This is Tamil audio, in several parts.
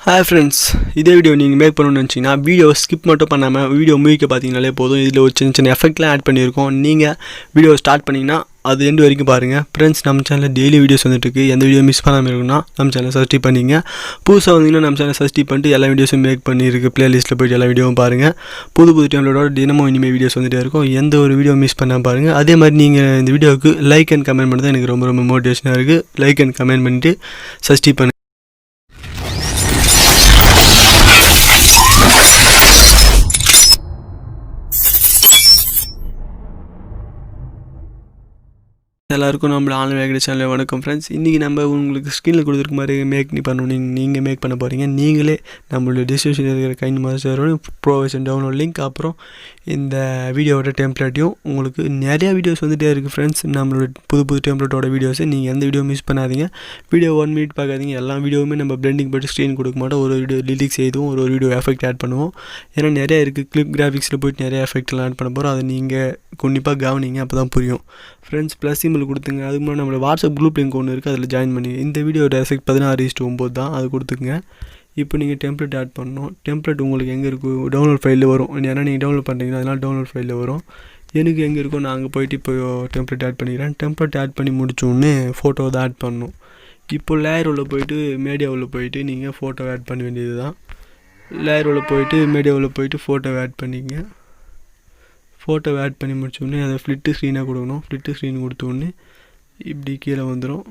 Hi friends, this video you make video skip video music effect add video start அது எண்ட் வரைக்கும் பாருங்க फ्रेंड्स நம்ம சேனல்ல டெய்லி வீடியோஸ் வந்துட்டு இருக்கு எந்த வீடியோ மிஸ் பண்ணாம இருக்கணும்னா நம்ம சேனலை சப்ஸ்கிரைப் பண்ணீங்க புதுசா வந்தீங்கன்னா நம்ம சேனலை சப்ஸ்கிரைப் பண்ணிட்டு எல்லா வீடியோஸும் மேக் பண்ணி இருக்கு பிளேலிஸ்ட்ல போய் எல்லா வீடியோவும் பாருங்க புது டெம்ப்ளேட்டோட தினமும் இனிமே வீடியோஸ் வந்துட்டே இருக்கும் எந்த ஒரு வீடியோ மிஸ் பண்ணாம பாருங்க அதே மாதிரி நீங்க இந்த வீடியோக்கு லைக் அண்ட் கமெண்ட் பண்ணது எனக்கு ரொம்ப மோட்டிவேஷனா இருக்கு லைக் அண்ட் கமெண்ட் பண்ணிட்டு சப்ஸ்கிரைப் பண்ணுங்க எல்லாருக்கும் நம்ம ஆன்லைன் வேகடா சேனல்ல வணக்கம் फ्रेंड्स இன்னைக்கு நம்ம உங்களுக்கு ஸ்கிரீன்ல கொடுத்திருக்க மாதிரி மேக் பண்ணனும் நீங்க மேக் பண்ண போறீங்க நீங்களே நம்மளோட டிஸ்கிரிப்ஷன்ல இருக்கிற KineMaster bro version download link அப்புறம் இந்த வீடியோவோட டெம்ப்ளேட்டையும் உங்களுக்கு நிறைய வீடியோஸ் வந்துட்டே இருக்கு फ्रेंड्स நம்மளோட புது டெம்ப்ளேட்டோட வீடியோஸ் நீங்க எந்த வீடியோ மிஸ் பண்ணாதீங்க வீடியோ 1 மினிட் பார்க்காதீங்க எல்லா வீடியோவுமே நம்ம பிளெண்டிங் போட்டு ஸ்கிரீன் கொடுக்க மாட்டோம் ஒரு வீடியோ லிரிக்ஸ் எழுதுவோம் ஒரு வீடியோ எஃபெக்ட் ஆட் பண்ணுவோம் ஏன்னா நிறைய இருக்கு கிளிப் கிராபிக்ஸ்ல போய் நிறைய எஃபெக்ட்லாம் ஆட் பண்ண போறோம் அதை நீங்க கண்டிப்பா கவனிங்க அப்பதான் புரியும் फ्रेंड्स ப்ளஸ் சிம்பிள் கொடுத்துங்க அதுக்கு முன்னாடி நம்ம வாட்ஸ்அப் குரூப் லிங்க் ஒன்னு இருக்கு அதில ஜாயின் பண்ணி இந்த வீடியோட எஃபெக்ட் 16:9 தான் அது கொடுத்துங்க இப்போ நீங்க டெம்ப்ளேட் ஆட் பண்ணனும் டெம்ப்ளேட் உங்களுக்கு எங்க இருக்கு டவுன்லோட் ஃபைல்ல வரும் ஏன்னா நீங்க டவுன்லோட் பண்றீங்க அதனால டவுன்லோட் ஃபைல்ல வரும் எனக்கு எங்க இருக்கோ நான் அங்க போய்ட்டு இப்போ டெம்ப்ளேட் ஆட் பண்ணிக்கிறேன் டெம்ப்ளேட் ஆட் பண்ணி முடிச்ச உடனே போட்டோ ஆட் பண்ணனும் இப்போ லேயர் உள்ள போய்ட்டு மீடியா உள்ள போய்ட்டு நீங்க போட்டோ ஆட் பண்ண வேண்டியதுதான் லேயர் உள்ள போய்ட்டு மீடியா உள்ள போய்ட்டு போட்டோ ஆட் பண்ணிங்க फोटो ऐड பண்ணி முடிச்ச உடனே அத ஸ்ப்ளிட் ஸ்கிரீனா கொடுக்கணும் ஸ்ப்ளிட் ஸ்கிரீன் கொடுத்த உடனே இப்படி கீழ வந்துரும்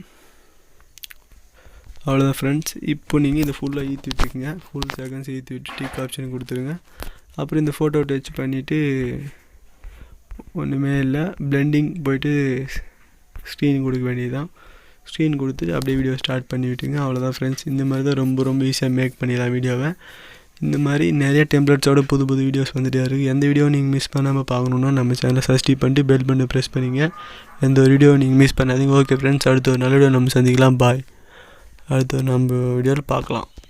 அவ்வளவுதான் फ्रेंड्स இப்போ நீங்க இந்த ஃபுல்லா ஈத்தி விட்டுங்க ஃபுல் செகண்ட்ஸ் ஈத்தி விட்டு டிக் ஆப்ஷன் கொடுத்துருங்க அப்புறம் இந்த போட்டோ டச் பண்ணிட்டு ஒண்ணுமே இல்ல பிளெண்டிங் போய்ட்டு ஸ்கிரீன் கொடுக்க வேண்டியதுதான் ஸ்கிரீன் கொடுத்துட்டு அப்படியே வீடியோ ஸ்டார்ட் பண்ணி விட்டுங்க அவ்வளவுதான் फ्रेंड्स இந்த மாதிரி தான் ரொம்ப ஈஸியா மேக் பண்ணிடலாம் வீடியோவை இந்த மாதிரி நிறைய டெம்ப்ளேட்ஸோட புது வீடியோஸ் வந்துட்டே இருக்கு எந்த வீடியோ நீங்க மிஸ் பண்ணாம பார்க்கணும்னா நம்ம சேனலை சப்ஸ்கிரைப் பண்ணிட்டு பெல் பட்டனை பிரஸ் பண்ணீங்க எந்த ஒரு வீடியோ நீங்க மிஸ் பண்ணாதீங்க ஓகே फ्रेंड्स அடுத்த ஒரு நல்ல வீடியோ நம்ம சந்திக்கலாம் பை அடுத்த நம்ம வீடியோல பார்க்கலாம்